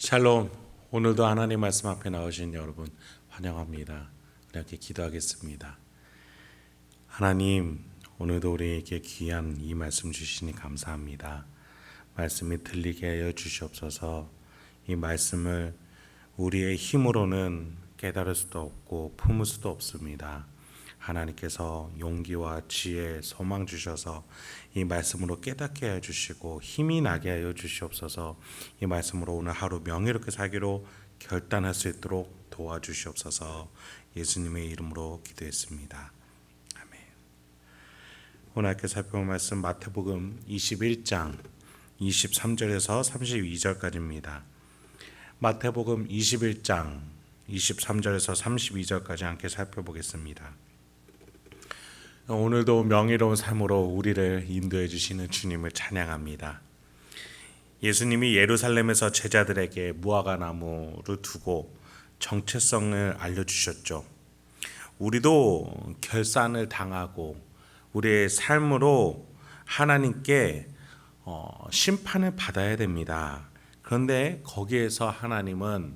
샬롬. 오늘도 하나님 말씀 앞에 나오신 여러분 환영합니다. 이렇게 기도하겠습니다. 하나님, 오늘도 우리에게 귀한 이 말씀 주시니 감사합니다. 말씀이 들리게 하여 주시옵소서. 이 말씀을 우리의 힘으로는 깨달을 수도 없고 품을 수도 없습니다. 하나님께서 용기와 지혜, 소망 주셔서 이 말씀으로 깨닫게 하여 주시고 힘이 나게 하여 주시옵소서. 이 말씀으로 오늘 하루 명예롭게 살기로 결단할 수 있도록 도와주시옵소서. 예수님의 이름으로 기도했습니다. 아멘. 오늘 함께 살펴볼 말씀 마태복음 21장 23절에서 32절까지입니다. 마태복음 21장 23절에서 32절까지 함께 살펴보겠습니다. 오늘도 명예로운 삶으로 우리를 인도해 주시는 주님을 찬양합니다. 예수님이 예루살렘에서 제자들에게 무화과 나무를 두고 정체성을 알려주셨죠. 우리도 결산을 당하고 우리의 삶으로 하나님께 심판을 받아야 됩니다. 그런데 거기에서 하나님은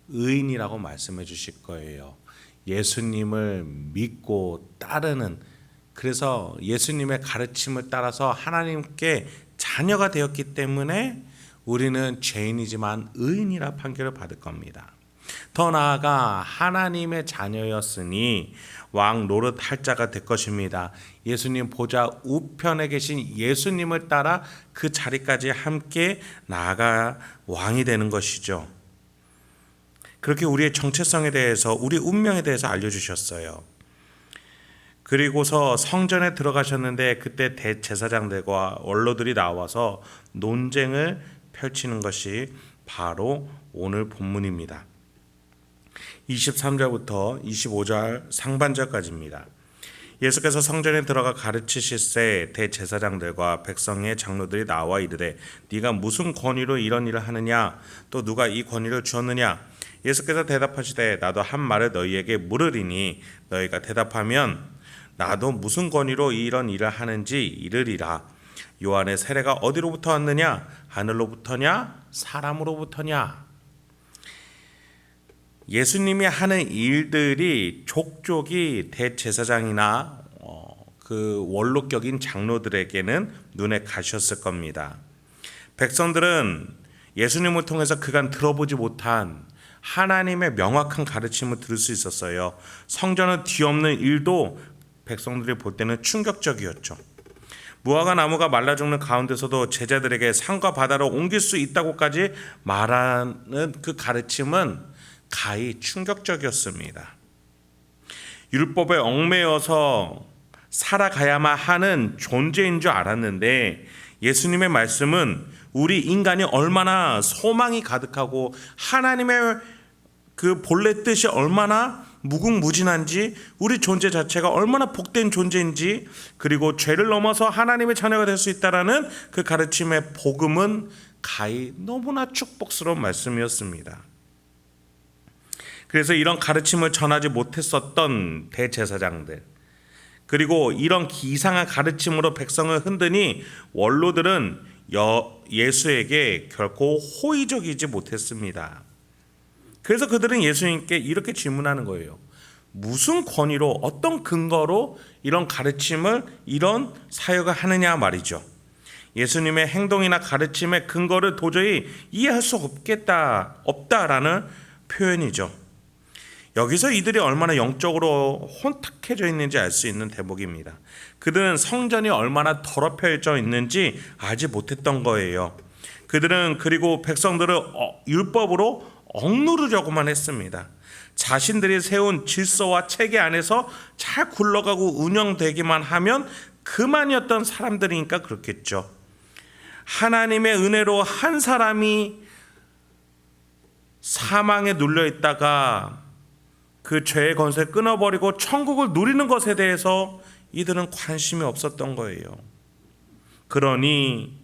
의인이라고 말씀해 주실 거예요. 예수님을 믿고 따르는, 그래서 예수님의 가르침을 따라서 하나님께 자녀가 되었기 때문에 우리는 죄인이지만 의인이라 판결을 받을 겁니다. 더 나아가 하나님의 자녀였으니 왕 노릇할 자가 될 것입니다. 예수님 보좌 우편에 계신 예수님을 따라 그 자리까지 함께 나아가 왕이 되는 것이죠. 그렇게 우리의 정체성에 대해서, 우리 운명에 대해서 알려주셨어요. 그리고서 성전에 들어가셨는데 그때 대제사장들과 원로들이 나와서 논쟁을 펼치는 것이 바로 오늘 본문입니다. 23절부터 25절 상반절까지입니다. 예수께서 성전에 들어가 가르치실새 대제사장들과 백성의 장로들이 나와 이르되 네가 무슨 권위로 이런 일을 하느냐? 또 누가 이 권위를 주었느냐? 예수께서 대답하시되 나도 한 말을 너희에게 물으리니 너희가 대답하면 나도 무슨 권위로 이런 일을 하는지 이르리라. 요한의 세례가 어디로부터 왔느냐? 하늘로부터냐? 사람으로부터냐? 예수님이 하는 일들이 족족이 대제사장이나 그 원로격인 장로들에게는 눈에 가셨을 겁니다. 백성들은 예수님을 통해서 그간 들어보지 못한 하나님의 명확한 가르침을 들을 수 있었어요. 성전은 뒤엎는 일도 백성들이 볼 때는 충격적이었죠. 무화과 나무가 말라 죽는 가운데서도 제자들에게 산과 바다로 옮길 수 있다고까지 말하는 그 가르침은 가히 충격적이었습니다. 율법에 얽매여서 살아가야만 하는 존재인 줄 알았는데 예수님의 말씀은 우리 인간이 얼마나 소망이 가득하고 하나님의 그 본래 뜻이 얼마나 무궁무진한지, 우리 존재 자체가 얼마나 복된 존재인지, 그리고 죄를 넘어서 하나님의 자녀가 될 수 있다라는 그 가르침의 복음은 가히 너무나 축복스러운 말씀이었습니다. 그래서 이런 가르침을 전하지 못했었던 대제사장들, 그리고 이런 이상한 가르침으로 백성을 흔드니 원로들은 예수에게 결코 호의적이지 못했습니다. 그래서 그들은 예수님께 이렇게 질문하는 거예요. 무슨 권위로, 어떤 근거로 이런 가르침을, 이런 사역을 하느냐 말이죠. 예수님의 행동이나 가르침의 근거를 도저히 이해할 수 없다라는 표현이죠. 여기서 이들이 얼마나 영적으로 혼탁해져 있는지 알 수 있는 대목입니다. 그들은 성전이 얼마나 더럽혀져 있는지 알지 못했던 거예요. 그들은 그리고 백성들을 율법으로 억누르려고만 했습니다. 자신들이 세운 질서와 체계 안에서 잘 굴러가고 운영되기만 하면 그만이었던 사람들이니까 그렇겠죠. 하나님의 은혜로 한 사람이 사망에 눌려 있다가 그 죄의 권세를 끊어버리고 천국을 누리는 것에 대해서 이들은 관심이 없었던 거예요. 그러니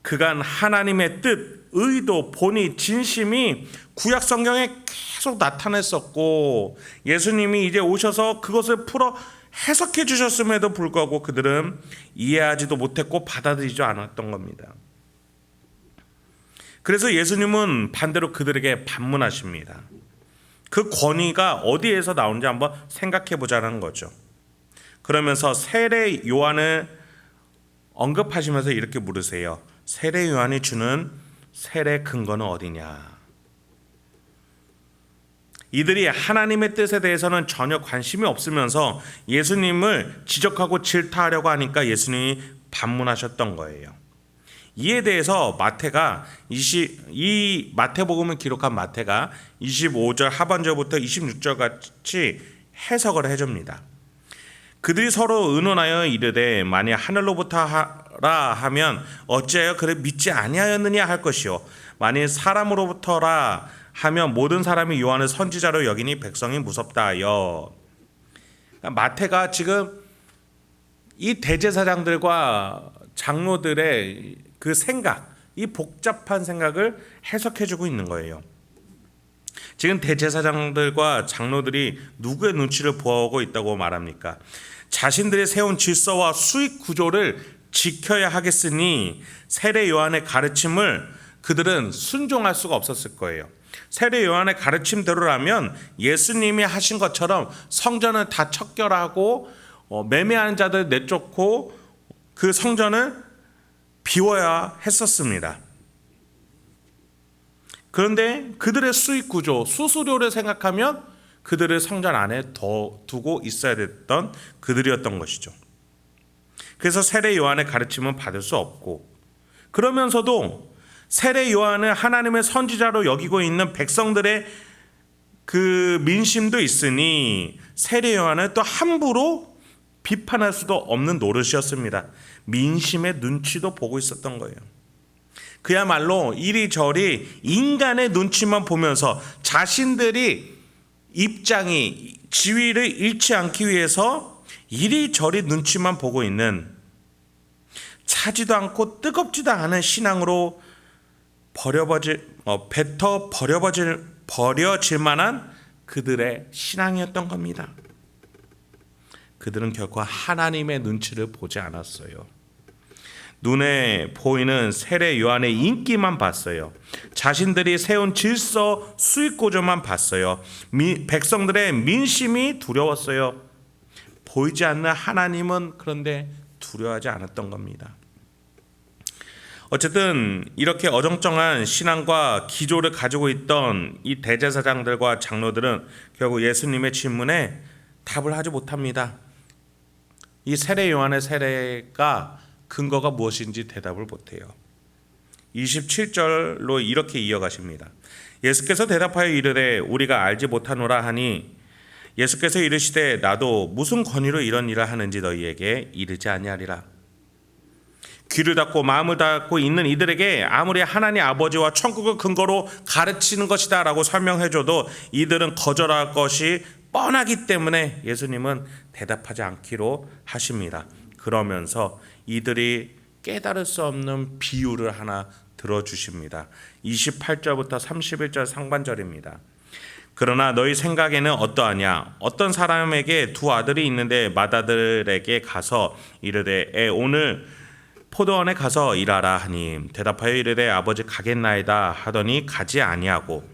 그간 하나님의 뜻, 의도, 본의, 진심이 구약 성경에 계속 나타났었고 예수님이 이제 오셔서 그것을 풀어 해석해 주셨음에도 불구하고 그들은 이해하지도 못했고 받아들이지 않았던 겁니다. 그래서 예수님은 반대로 그들에게 반문하십니다. 그 권위가 어디에서 나오는지 한번 생각해 보자는 거죠. 그러면서 세례 요한을 언급하시면서 이렇게 물으세요. 세례 요한이 주는 세례 근거는 어디냐? 이들이 하나님의 뜻에 대해서는 전혀 관심이 없으면서 예수님을 지적하고 질타하려고 하니까 예수님이 반문하셨던 거예요. 이에 대해서 이 마태복음을 기록한 마태가 25절 하반절부터 26절 같이 해석을 해줍니다. 그들이 서로 의논하여 이르되 만일 하늘로부터 하라 하면 어찌하여 그를 믿지 아니하였느냐 할 것이요 만일 사람으로부터라 하면 모든 사람이 요한을 선지자로 여기니 백성이 무섭다 하여. 마태가 지금 이 대제사장들과 장로들의 그 생각, 이 복잡한 생각을 해석해주고 있는 거예요. 지금 대제사장들과 장로들이 누구의 눈치를 보고 있다고 말합니까? 자신들이 세운 질서와 수익 구조를 지켜야 하겠으니 세례 요한의 가르침을 그들은 순종할 수가 없었을 거예요. 세례 요한의 가르침대로라면 예수님이 하신 것처럼 성전을 다 척결하고 매매하는 자들 내쫓고 그 성전을 비워야 했었습니다. 그런데 그들의 수익 구조, 수수료를 생각하면 그들을 성전 안에 더 두고 있어야 됐던 그들이었던 것이죠. 그래서 세례 요한의 가르침은 받을 수 없고, 그러면서도 세례 요한을 하나님의 선지자로 여기고 있는 백성들의 그 민심도 있으니 세례 요한을 또 함부로 비판할 수도 없는 노릇이었습니다. 민심의 눈치도 보고 있었던 거예요. 그야말로 이리저리 인간의 눈치만 보면서 자신들이 입장이 지위를 잃지 않기 위해서 이리저리 눈치만 보고 있는, 차지도 않고 뜨겁지도 않은 신앙으로 버려질 만한 그들의 신앙이었던 겁니다. 그들은 결코 하나님의 눈치를 보지 않았어요. 눈에 보이는 세례 요한의 인기만 봤어요. 자신들이 세운 질서 수익 구조만 봤어요. 백성들의 민심이 두려웠어요. 보이지 않는 하나님은 그런데 두려워하지 않았던 겁니다. 어쨌든 이렇게 어정쩡한 신앙과 기조를 가지고 있던 이 대제사장들과 장로들은 결국 예수님의 질문에 답을 하지 못합니다. 이 세례 요한의 세례가 근거가 무엇인지 대답을 못해요. 27절로 이렇게 이어가십니다. 예수께서 대답하여 이르되 우리가 알지 못하노라 하니 예수께서 이르시되 나도 무슨 권위로 이런 일을 하는지 너희에게 이르지 아니하리라. 귀를 닫고 마음을 닫고 있는 이들에게 아무리 하나님 아버지와 천국을 근거로 가르치는 것이다 라고 설명해줘도 이들은 거절할 것이 뻔하기 때문에 예수님은 대답하지 않기로 하십니다. 그러면서 이들이 깨달을 수 없는 비유를 하나 들어주십니다. 28절부터 31절 상반절입니다. 그러나 너희 생각에는 어떠하냐? 어떤 사람에게 두 아들이 있는데 맏아들에게 가서 이르되 오늘 포도원에 가서 일하라 하니 대답하여 이르되 아버지 가겠나이다 하더니 가지 아니하고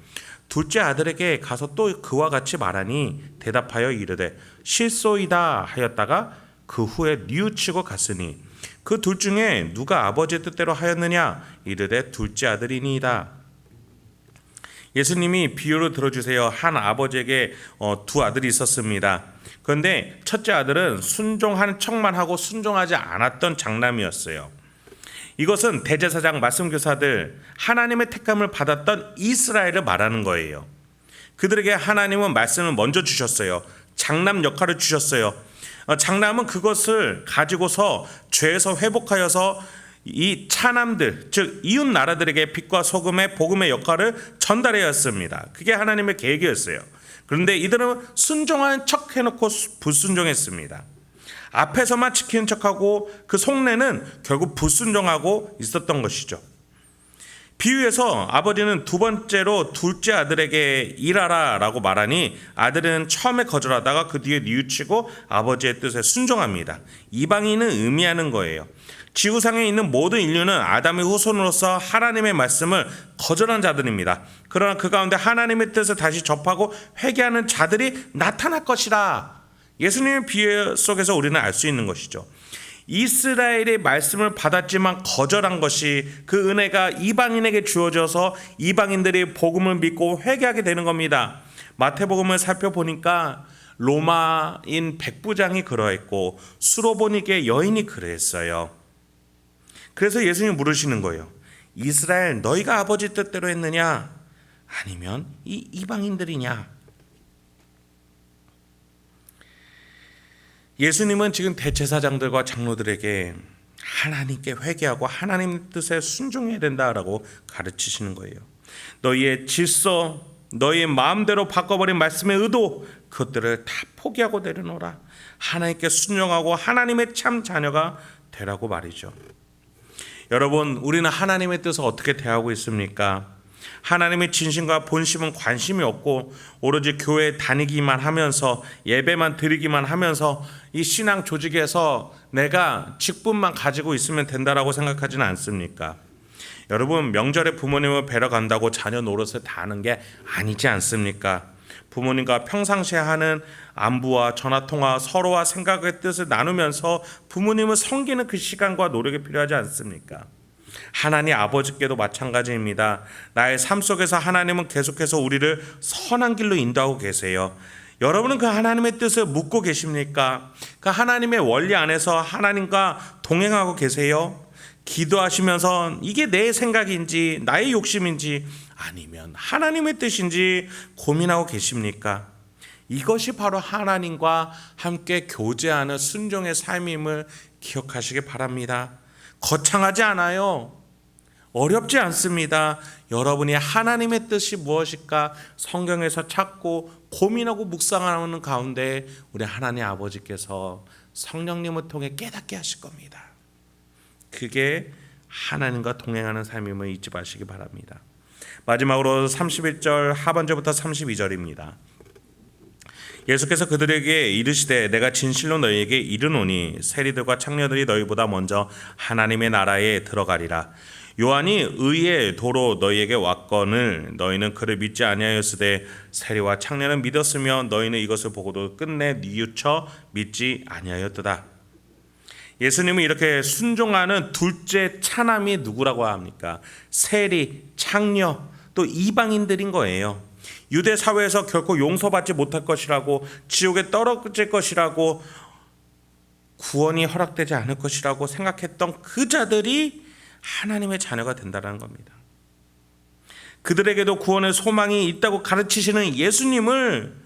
둘째 아들에게 가서 또 그와 같이 말하니 대답하여 이르되 실소이다 하였다가 그 후에 뉘우치고 갔으니 그 둘 중에 누가 아버지의 뜻대로 하였느냐? 이르되 둘째 아들이니이다. 예수님이 비유를 들어주세요. 한 아버지에게 두 아들이 있었습니다. 그런데 첫째 아들은 순종하는 척만 하고 순종하지 않았던 장남이었어요. 이것은 대제사장 말씀교사들, 하나님의 택함을 받았던 이스라엘을 말하는 거예요. 그들에게 하나님은 말씀을 먼저 주셨어요. 장남 역할을 주셨어요. 장남은 그것을 가지고서 죄에서 회복하여서 이 차남들, 즉 이웃 나라들에게 빛과 소금의 복음의 역할을 전달해야 했습니다. 그게 하나님의 계획이었어요. 그런데 이들은 순종한 척 해놓고 불순종했습니다. 앞에서만 지키는 척하고 그 속내는 결국 불순종하고 있었던 것이죠. 비유에서 아버지는 두 번째로 둘째 아들에게 일하라 라고 말하니 아들은 처음에 거절하다가 그 뒤에 뉘우치고 아버지의 뜻에 순종합니다. 이방인은 의미하는 거예요. 지구상에 있는 모든 인류는 아담의 후손으로서 하나님의 말씀을 거절한 자들입니다. 그러나 그 가운데 하나님의 뜻을 다시 접하고 회개하는 자들이 나타날 것이라. 예수님의 비유 속에서 우리는 알 수 있는 것이죠. 이스라엘의 말씀을 받았지만 거절한 것이 그 은혜가 이방인에게 주어져서 이방인들이 복음을 믿고 회개하게 되는 겁니다. 마태복음을 살펴보니까 로마인 백부장이 그러했고 수로보니게 여인이 그러했어요. 그래서 예수님이 물으시는 거예요. 이스라엘 너희가 아버지 뜻대로 했느냐? 아니면 이 이방인들이냐? 예수님은 지금 대제사장들과 장로들에게 하나님께 회개하고 하나님 뜻에 순종해야 된다라고 가르치시는 거예요. 너희의 질서, 너희의 마음대로 바꿔버린 말씀의 의도, 그것들을 다 포기하고 내려놓으라. 하나님께 순종하고 하나님의 참 자녀가 되라고 말이죠. 여러분, 우리는 하나님의 뜻을 어떻게 대하고 있습니까? 하나님의 진심과 본심은 관심이 없고 오로지 교회 다니기만 하면서 예배만 드리기만 하면서 이 신앙 조직에서 내가 직분만 가지고 있으면 된다라고 생각하지는 않습니까? 여러분, 명절에 부모님을 뵈러 간다고 자녀 노릇을 다 하는 게 아니지 않습니까? 부모님과 평상시에 하는 안부와 전화통화, 서로와 생각의 뜻을 나누면서 부모님을 섬기는 그 시간과 노력이 필요하지 않습니까? 하나님 아버지께도 마찬가지입니다. 나의 삶 속에서 하나님은 계속해서 우리를 선한 길로 인도하고 계세요. 여러분은 그 하나님의 뜻을 묻고 계십니까? 그 하나님의 원리 안에서 하나님과 동행하고 계세요? 기도하시면서 이게 내 생각인지 나의 욕심인지 아니면 하나님의 뜻인지 고민하고 계십니까? 이것이 바로 하나님과 함께 교제하는 순종의 삶임을 기억하시기 바랍니다. 거창하지 않아요. 어렵지 않습니다. 여러분이 하나님의 뜻이 무엇일까 성경에서 찾고 고민하고 묵상하는 가운데 우리 하나님 아버지께서 성령님을 통해 깨닫게 하실 겁니다. 그게 하나님과 동행하는 삶임을 잊지 마시기 바랍니다. 마지막으로 31절 하반절부터 32절입니다. 예수께서 그들에게 이르시되 내가 진실로 너희에게 이르노니 세리들과 창녀들이 너희보다 먼저 하나님의 나라에 들어가리라. 요한이 의의 도로 너희에게 왔거늘 너희는 그를 믿지 아니하였으되 세리와 창녀는 믿었으며 너희는 이것을 보고도 끝내 뉘우쳐 믿지 아니하였도다. 예수님은 이렇게 순종하는 둘째 차남이 누구라고 합니까? 세리, 창녀, 또 이방인들인 거예요. 유대 사회에서 결코 용서받지 못할 것이라고, 지옥에 떨어질 것이라고, 구원이 허락되지 않을 것이라고 생각했던 그 자들이 하나님의 자녀가 된다는 겁니다. 그들에게도 구원의 소망이 있다고 가르치시는 예수님을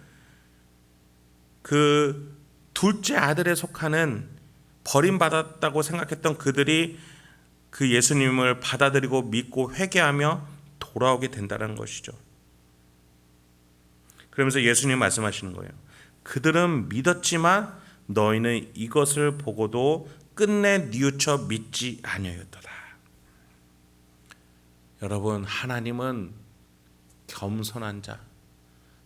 그 둘째 아들에 속하는 버림받았다고 생각했던 그들이 그 예수님을 받아들이고 믿고 회개하며 돌아오게 된다는 것이죠. 그러면서 예수님 말씀하시는 거예요. 그들은 믿었지만 너희는 이것을 보고도 끝내 뉘우쳐 믿지 아니하였도다. 여러분, 하나님은 겸손한 자,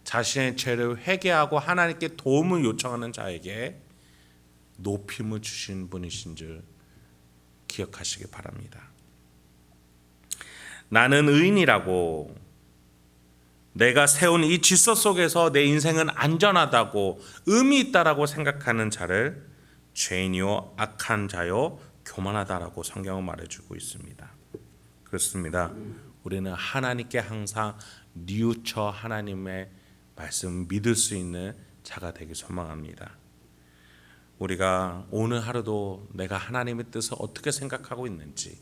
자신의 죄를 회개하고 하나님께 도움을 요청하는 자에게 높임을 주신 분이신 줄 기억하시기 바랍니다. 나는 의인이라고, 내가 세운 이 질서 속에서 내 인생은 안전하다고, 의미 있다라고 생각하는 자를 죄인이요 악한 자요 교만하다라고 성경은 말해주고 있습니다. 그렇습니다. 우리는 하나님께 항상 뉘우쳐 하나님의 말씀 믿을 수 있는 자가 되길 소망합니다. 우리가 오늘 하루도 내가 하나님의 뜻을 어떻게 생각하고 있는지,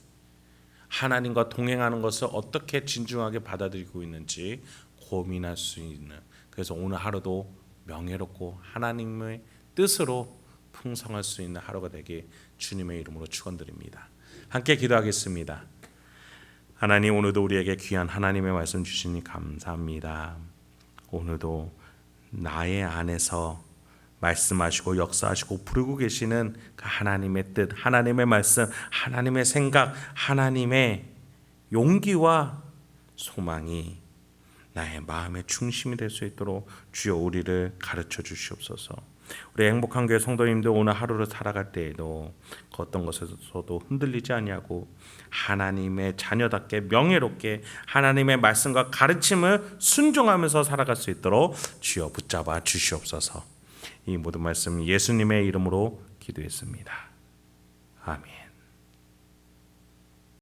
하나님과 동행하는 것을 어떻게 진중하게 받아들이고 있는지 고민할 수 있는, 그래서 오늘 하루도 명예롭고 하나님의 뜻으로 풍성할 수 있는 하루가 되길 주님의 이름으로 축원드립니다. 함께 기도하겠습니다. 하나님, 오늘도 우리에게 귀한 하나님의 말씀 주시니 감사합니다. 오늘도 나의 안에서 말씀하시고 역사하시고 부르고 계시는 그 하나님의 뜻, 하나님의 말씀, 하나님의 생각, 하나님의 용기와 소망이 나의 마음의 중심이 될 수 있도록 주여 우리를 가르쳐 주시옵소서. 우리 행복한 교회 성도님들 오늘 하루를 살아갈 때에도 그 어떤 것에서도 흔들리지 아니하고 하나님의 자녀답게 명예롭게 하나님의 말씀과 가르침을 순종하면서 살아갈 수 있도록 주여 붙잡아 주시옵소서. 이 모든 말씀 예수님의 이름으로 기도했습니다. 아멘.